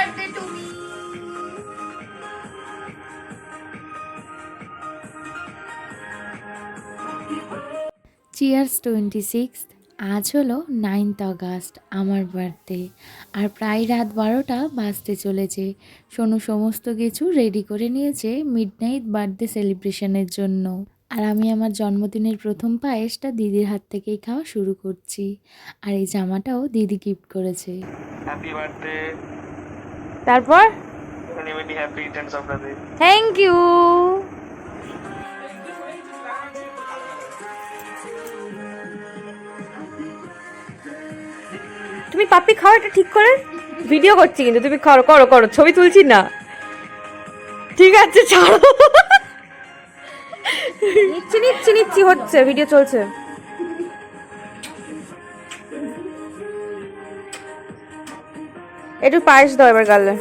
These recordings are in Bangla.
Birthday to me. চিয়ার্স 26। আজ হলো 9th আগস্ট, আমার বার্থডে। আর প্রায় রাত 12টা বাজতে চলেছে। সোনু সমস্ত কিছু রেডি করে নিয়েছে মিডনাইট বার্থডে সেলিব্রেশনের জন্য। আর আমি আমার জন্মদিনের প্রথম পায়েসটা দিদির হাত থেকেই খাওয়া শুরু করছি। আর এই জামাটাও দিদি গিফট করেছে। Happy birthday. তারপর many many happy returns of the day. Thank you. তুমি পাপি খাও এটা ঠিক করে, ভিডিও করছি কিন্তু তুমি করো করো করো, ছবি তুলছি না, ঠিক আছে ছাড়ো। নিচ্ছি নিচ্ছি নিচ্ছি, হচ্ছে ভিডিও চলছে। একটু পায়েস দাও এবার গালে।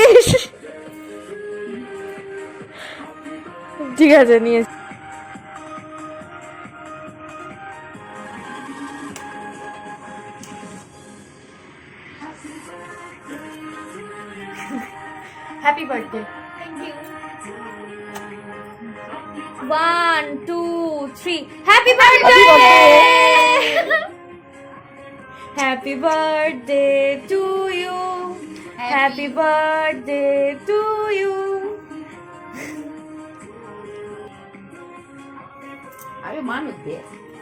ইস, ঠিক আছে নিয়ে happy birthday. Thank you. 1 2 3 happy birthday. Happy birthday to you, happy birthday to you. আরে মানুষ দে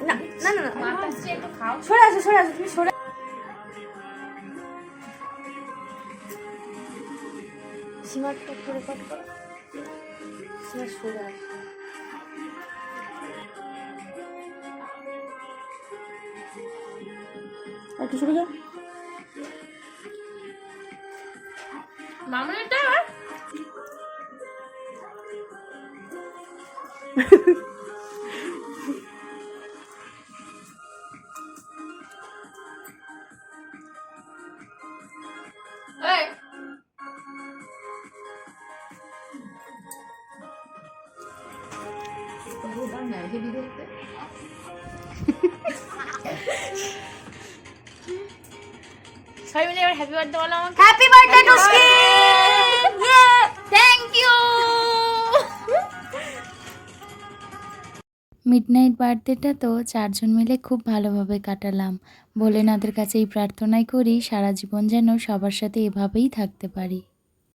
না না না না, মাথা একটু খাও। সরে আসো সরে আসো, তুমি সরে। সীমাটা করে কট করো, সীমা সরে আসো। একটু সরে যাও মামা। এটা এই ওটা না হেভি দেখতে। সবাই মিলে এবার হ্যাপি বার্থডে বলো আমাকে। Happy birthday Tuski. Thank you. Midnight বার্থডেটা তো 4 জন মিলে খুব ভালোভাবে কাটালাম। ভোলেনাথের কাছে এই প্রার্থনাই করি সারা জীবন যেন সবার সাথে এভাবেই থাকতে পারি।